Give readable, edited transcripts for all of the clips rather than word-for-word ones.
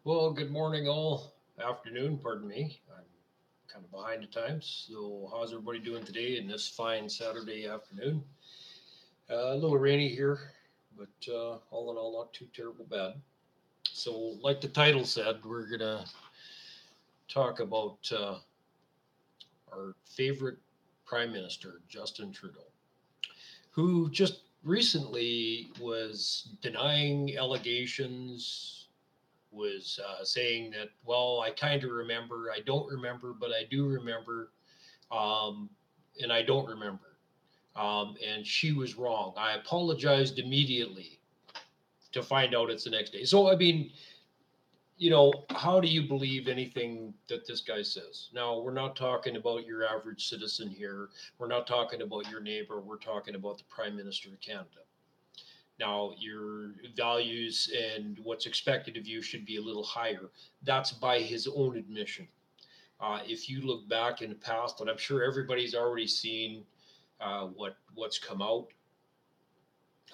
Well, good morning, all. Afternoon, pardon me. I'm kind of behind the times. So, how's everybody doing today in this fine Saturday afternoon? A little rainy here, but all in all, not too terrible bad. So, like the title said, we're going to talk about our favorite Prime Minister, Justin Trudeau, who just recently was denying allegations, was saying that, well, I kind of remember, I don't remember, but I do remember, um, and I don't remember. And she was wrong. I apologized immediately to find out it's the next day. So, I mean, how do you believe anything that this guy says? Now, we're not talking about your average citizen here. We're not talking about your neighbor. We're talking about the Prime Minister of Canada. Now, your values and what's expected of you should be a little higher. That's by his own admission. If you look back in the past, and I'm sure everybody's already seen what's come out,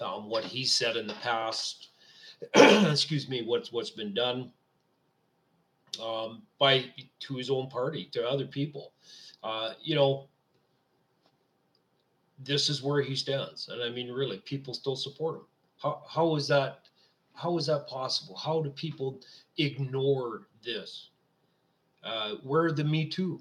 what he said in the past, excuse me, what's been done by to his own party, to other people. Uh, you know, this is where he stands, and I mean, really, people still support him. How is that? How is that possible? How do people ignore this? Where are the Me Too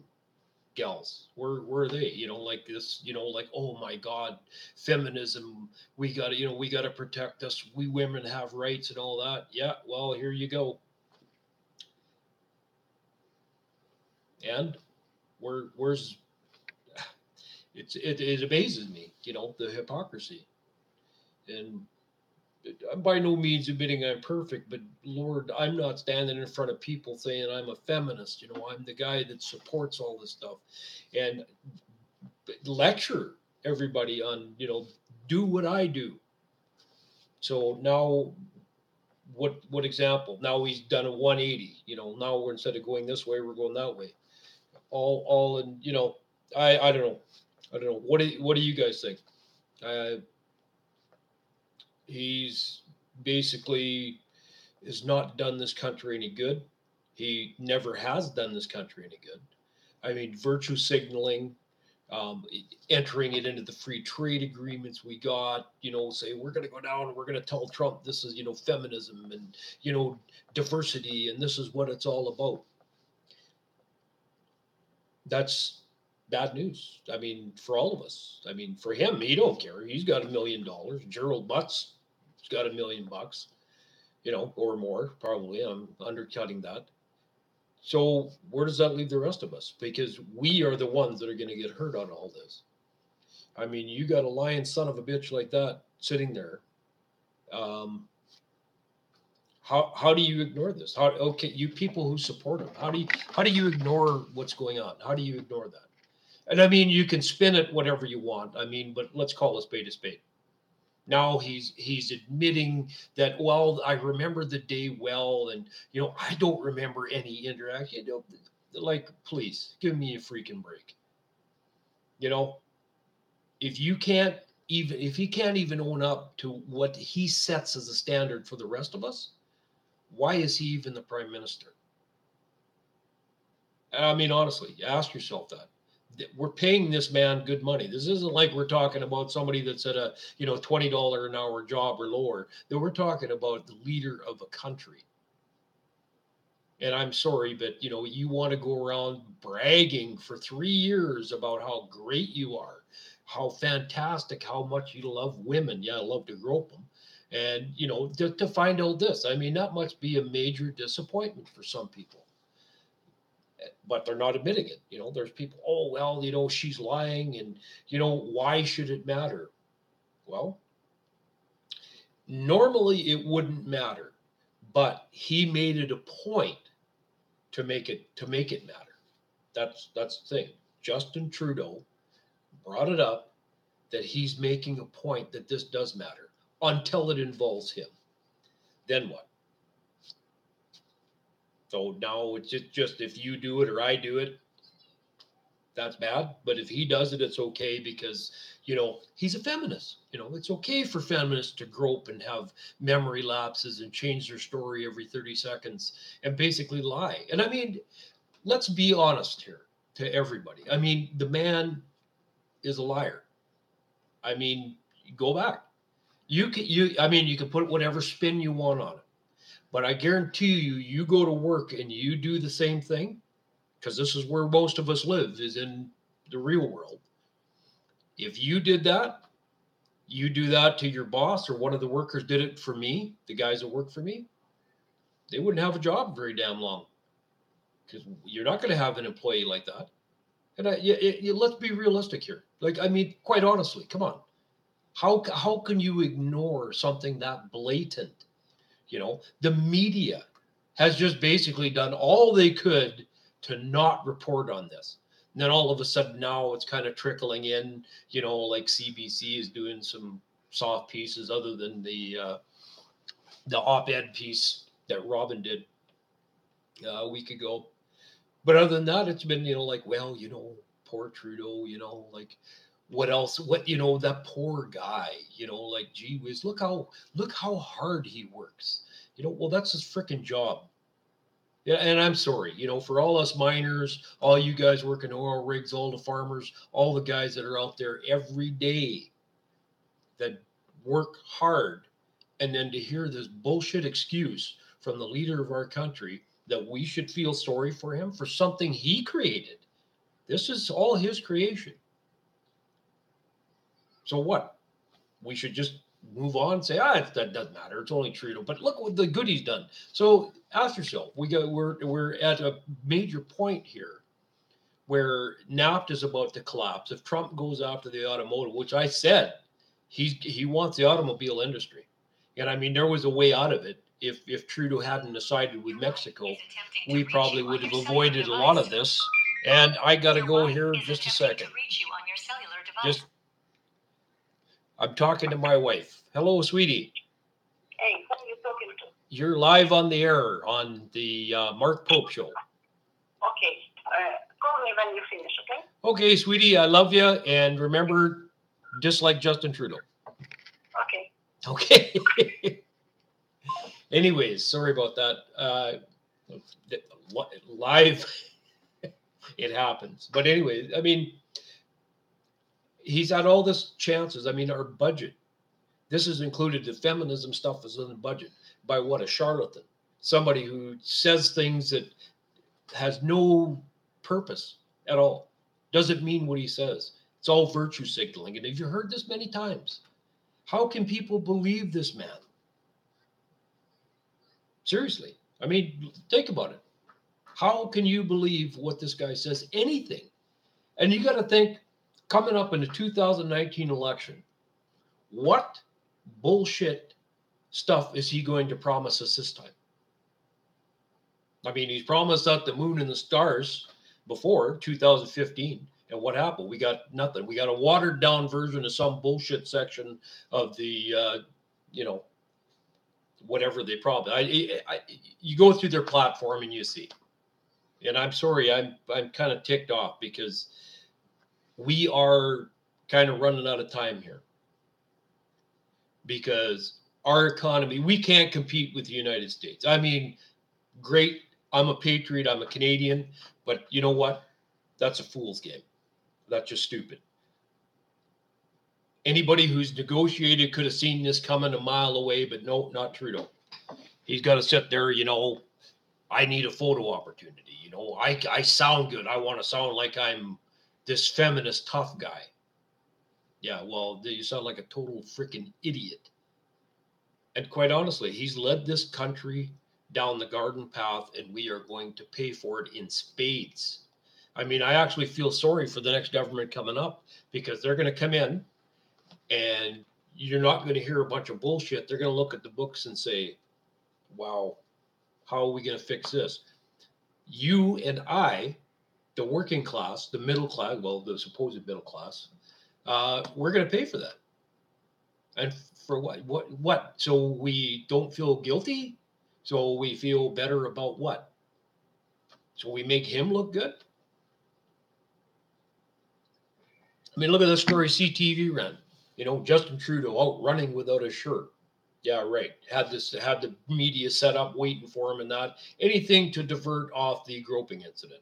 gals? Where are they? Like this. Like, oh my God, feminism. We got to protect us. We women have rights and all that. Yeah. Well, here you go. And where's it amazes me. The hypocrisy. And I'm by no means admitting I'm perfect, but Lord, I'm not standing in front of people saying I'm a feminist. I'm the guy that supports all this stuff and lecture everybody on, do what I do. So now, what example? Now he's done a 180. Now we're, instead of going this way, we're going that way. All in, I don't know. I don't know. What do you guys think? Uh, he's basically has not done this country any good. He never has done this country any good. I mean, virtue signaling, um, entering it into the free trade agreements we got, say we're going to go down and we're going to tell Trump this is, feminism and, diversity, and this is what it's all about. That's bad news. I mean, for all of us. I mean, for him, he don't care. He's got $1 million. Gerald Butts has got $1 million, or more, probably. I'm undercutting that. So where does that leave the rest of us? Because we are the ones that are going to get hurt on all this. I mean, you got a lying son of a bitch like that sitting there. Um, how do you ignore this? Okay, you people who support him, how do you ignore what's going on? How do you ignore that? And I mean, you can spin it whatever you want. I mean, but let's call a spade a spade. Now he's admitting that, well, I remember the day well, and I don't remember any interaction. Like, please give me a freaking break. You know, if he can't even own up to what he sets as a standard for the rest of us, why is he even the prime minister? I mean, honestly, ask yourself that. We're paying this man good money. This isn't like we're talking about somebody that's at a $20 an hour job or lower. That we're talking about the leader of a country. And I'm sorry, but you want to go around bragging for 3 years about how great you are, how fantastic, how much you love women. Yeah, I love to grope them. And to find out this, I mean, that must be a major disappointment for some people, but they're not admitting it. There's people, oh, well, she's lying, and why should it matter? Well, normally it wouldn't matter, but he made it a point to make it matter. That's the thing. Justin Trudeau brought it up that he's making a point that this does matter until it involves him. Then what? So now it's just if you do it or I do it, that's bad. But if he does it, it's okay because, he's a feminist. It's okay for feminists to grope and have memory lapses and change their story every 30 seconds and basically lie. And I mean, let's be honest here to everybody. I mean, the man is a liar. I mean, go back. You can put whatever spin you want on it. But I guarantee you, you go to work and you do the same thing, because this is where most of us live, is in the real world. If you did that, you do that to your boss, or one of the workers did it for me, the guys that work for me, they wouldn't have a job very damn long, because you're not going to have an employee like that. And let's be realistic here. Like, I mean, quite honestly, come on. How can you ignore something that blatant? The media has just basically done all they could to not report on this. And then all of a sudden now it's kind of trickling in, like CBC is doing some soft pieces other than the op-ed piece that Robin did a week ago. But other than that, it's been, like, well, poor Trudeau, like, what else? That poor guy, like, gee whiz, look how hard he works. Well, that's his freaking job. Yeah, and I'm sorry, for all us miners, all you guys working oil rigs, all the farmers, all the guys that are out there every day that work hard, and then to hear this bullshit excuse from the leader of our country that we should feel sorry for him for something he created. This is all his creation. So what? We should just move on and say, that doesn't matter. It's only Trudeau. But look what the good he's done. So ask yourself, we're at a major point here where NAFTA is about to collapse. If Trump goes after the automotive, which I said he wants the automobile industry, and I mean there was a way out of it. If Trudeau hadn't decided with Mexico, we probably would have avoided a lot of this. And I got to go here just a second. Just I'm talking to my wife. Hello, sweetie. Hey, who are you talking to? You're live on the air on the Mark Pope Show. Okay. Call me when you finish, okay? Okay, sweetie, I love you. And remember, dislike Justin Trudeau. Okay. Okay. Anyways, sorry about that. Live, it happens. But anyway, I mean, he's had all this chances. I mean, our budget. This is included. The feminism stuff is in the budget by what? A charlatan, somebody who says things that has no purpose at all. Doesn't mean what he says. It's all virtue signaling. And have you heard this many times? How can people believe this man? Seriously. I mean, think about it. How can you believe what this guy says? Anything. And you got to think, coming up in the 2019 election, what bullshit stuff is he going to promise us this time? I mean, he's promised us the moon and the stars before 2015. And what happened? We got nothing. We got a watered down version of some bullshit section of the, whatever they probably. You go through their platform and you see. And I'm sorry, I'm kind of ticked off because we are kind of running out of time here. Because our economy, we can't compete with the United States. I mean, great. I'm a patriot. I'm a Canadian. But you know what? That's a fool's game. That's just stupid. Anybody who's negotiated could have seen this coming a mile away, but no, not Trudeau. He's got to sit there, I need a photo opportunity. I sound good. I want to sound like I'm this feminist tough guy. Yeah, well, you sound like a total freaking idiot. And quite honestly, he's led this country down the garden path, and we are going to pay for it in spades. I mean, I actually feel sorry for the next government coming up because they're going to come in and you're not going to hear a bunch of bullshit. They're going to look at the books and say, wow, how are we going to fix this? You and I, the working class, the middle class, well, the supposed middle class, we're going to pay for that. And for what? What? So we don't feel guilty? So we feel better about what? So we make him look good? I mean, look at the story CTV ran. Justin Trudeau out running without a shirt. Yeah, right. Had the media set up waiting for him and that anything to divert off the groping incident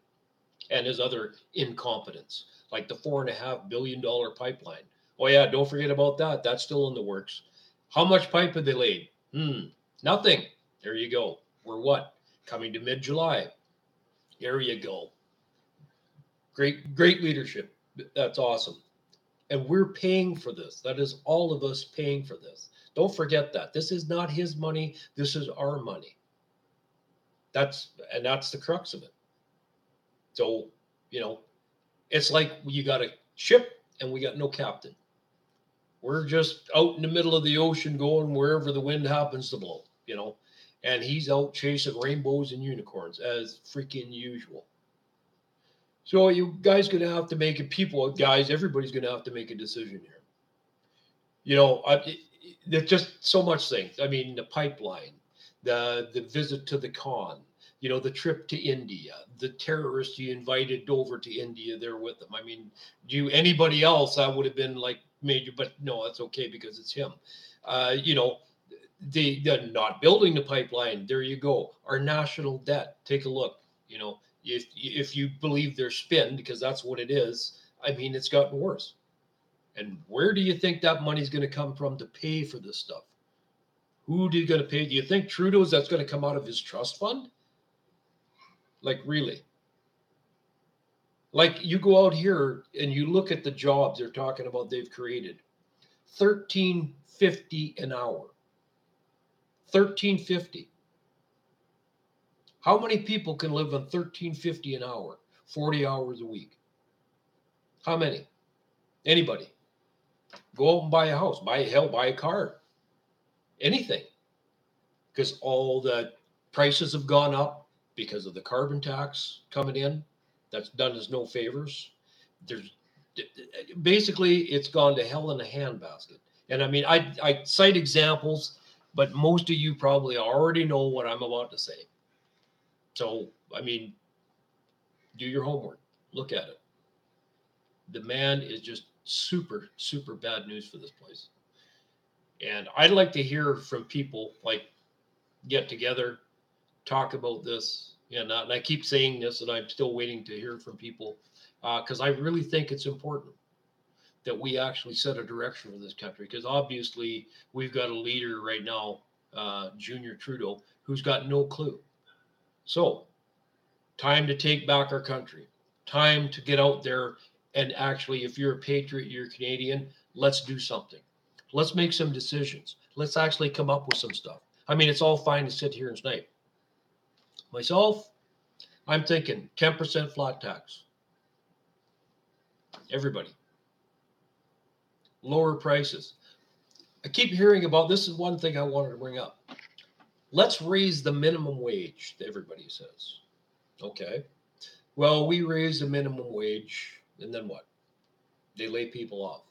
and his other incompetence, like the $4.5 billion pipeline. Oh yeah, don't forget about that. That's still in the works. How much pipe have they laid? Nothing. There you go. We're what? Coming to mid-July. There you go. Great leadership. That's awesome. And we're paying for this. That is all of us paying for this. Don't forget that. This is not his money. This is our money. That's the crux of it. So, you know, it's like you got a ship and we got no captain. We're just out in the middle of the ocean going wherever the wind happens to blow. And he's out chasing rainbows and unicorns as freaking usual. So you guys gonna have to make it. People, guys, everybody's gonna have to make a decision here. There's just so much things. I mean, the pipeline, the visit to the con, the trip to India, the terrorists you invited over to India there with them. I mean, anybody else that would have been like major, but no, that's okay because it's him. Uh, you know, the not building the pipeline. There you go. Our national debt. Take a look. If you believe their spin, because that's what it is. I mean, it's gotten worse. And where do you think that money's going to come from to pay for this stuff? Who are you going to pay? Do you think Trudeau's that's going to come out of his trust fund? Like, really? Like, you go out here and you look at the jobs they're talking about they've created. 13.50 an hour. 13.50. How many people can live on 13.50 an hour? 40 hours a week. How many? Anybody? Go out and buy a house, buy a car, anything. Because all the prices have gone up because of the carbon tax coming in. That's done us no favors. There's basically it's gone to hell in a handbasket. And I mean, I cite examples, but most of you probably already know what I'm about to say. So, I mean, do your homework, look at it. The man is just super, super bad news for this place. And I'd like to hear from people like get together, talk about this. And I keep saying this, and I'm still waiting to hear from people because I really think it's important that we actually set a direction for this country. Because obviously, we've got a leader right now, Junior Trudeau, who's got no clue. So, time to take back our country. Time to get out there and actually, if you're a patriot, you're Canadian, let's do something. Let's make some decisions. Let's actually come up with some stuff. I mean, it's all fine to sit here and snipe. Myself, I'm thinking 10% flat tax. Everybody. Lower prices. I keep hearing about this is one thing I wanted to bring up. Let's raise the minimum wage, everybody says. Okay. Well, we raise the minimum wage, and then what? They lay people off.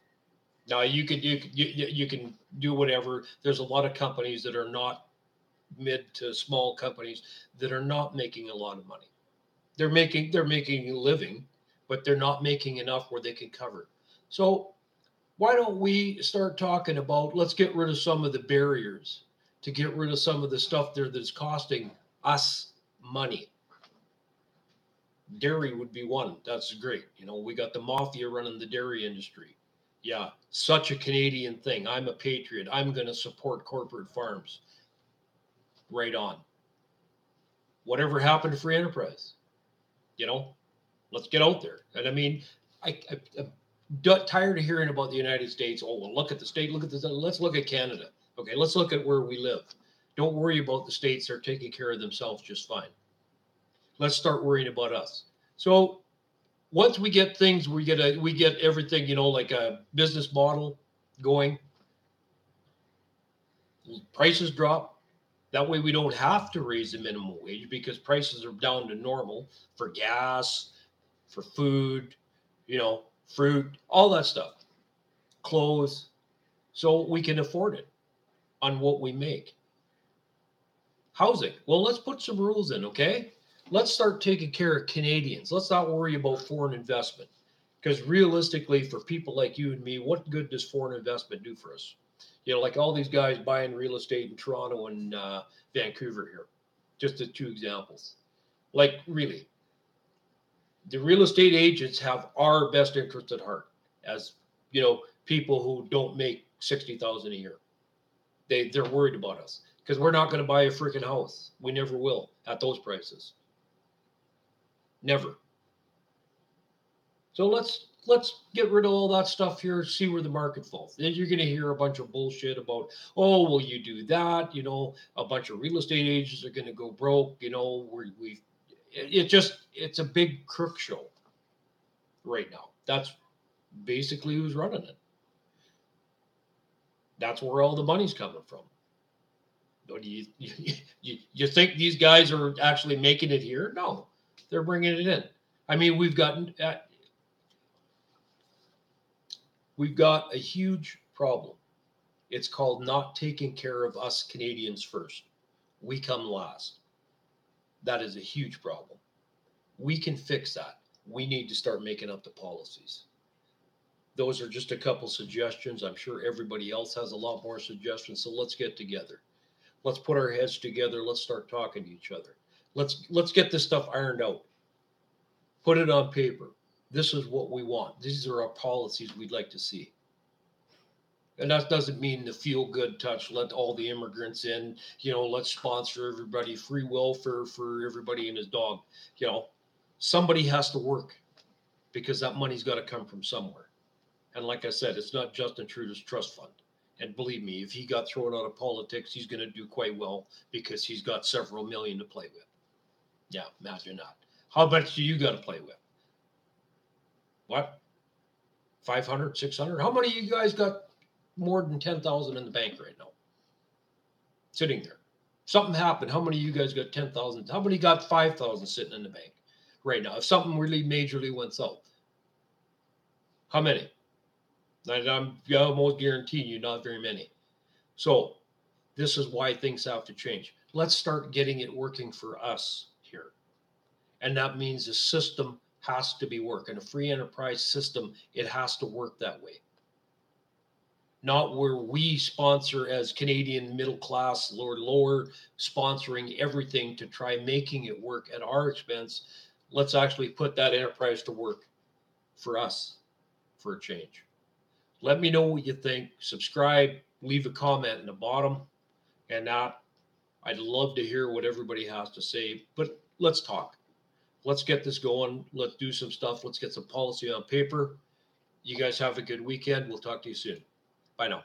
Now you can do whatever. There's a lot of companies that are not mid to small companies that are not making a lot of money. They're making a living, but they're not making enough where they can cover. So why don't we start talking about let's get rid of some of the barriers to get rid of some of the stuff there that's costing us money. Dairy would be one. That's great. We got the mafia running the dairy industry. Yeah, such a Canadian thing. I'm a patriot. I'm going to support corporate farms. Right on. Whatever happened to free enterprise? You know, let's get out there. And I mean, I'm tired of hearing about the United States. Oh, well, look at the state. Look at this. Let's look at Canada. Okay, let's look at where we live. Don't worry about the states. They're taking care of themselves just fine. Let's start worrying about us. So once we get things, we get everything, like a business model going. Prices drop. That way we don't have to raise the minimum wage because prices are down to normal for gas, for food, fruit, all that stuff, clothes. So we can afford it on what we make. Housing. Well, let's put some rules in, okay? Let's start taking care of Canadians. Let's not worry about foreign investment. Because realistically, for people like you and me, what good does foreign investment do for us? Like all these guys buying real estate in Toronto and Vancouver here, just the two examples. Like, really, the real estate agents have our best interest at heart as, people who don't make 60,000 a year. They're worried about us because we're not going to buy a freaking house. We never will at those prices. Never. So let's get rid of all that stuff here. See where the market falls. Then you're going to hear a bunch of bullshit about, oh, well, you do that. A bunch of real estate agents are going to go broke. It's a big crook show right now. That's basically who's running it. That's where all the money's coming from. Do you think these guys are actually making it here? No, they're bringing it in. I mean, we've got a huge problem. It's called not taking care of us Canadians first. We come last. That is a huge problem. We can fix that. We need to start making up the policies. Those are just a couple suggestions. I'm sure everybody else has a lot more suggestions. So let's get together. Let's put our heads together. Let's start talking to each other. Let's get this stuff ironed out. Put it on paper. This is what we want. These are our policies we'd like to see. And that doesn't mean the feel good touch, let all the immigrants in, let's sponsor everybody, free welfare for everybody and his dog. Somebody has to work because that money's got to come from somewhere. And like I said, it's not Justin Trudeau's trust fund. And believe me, if he got thrown out of politics, he's going to do quite well because he's got several million to play with. Yeah, imagine that. How much do you got to play with? What? 500, 600? How many of you guys got more than 10,000 in the bank right now? Sitting there. Something happened. How many of you guys got 10,000? How many got 5,000 sitting in the bank right now? If something really majorly went south, how many? I'm almost guaranteeing you not very many. So this is why things have to change. Let's start getting it working for us here. And that means the system has to be working. A free enterprise system, it has to work that way. Not where we sponsor as Canadian middle class or lower, sponsoring everything to try making it work at our expense. Let's actually put that enterprise to work for us for a change. Let me know what you think. Subscribe, leave a comment in the bottom. And I'd love to hear what everybody has to say. But let's talk. Let's get this going. Let's do some stuff. Let's get some policy on paper. You guys have a good weekend. We'll talk to you soon. Bye now.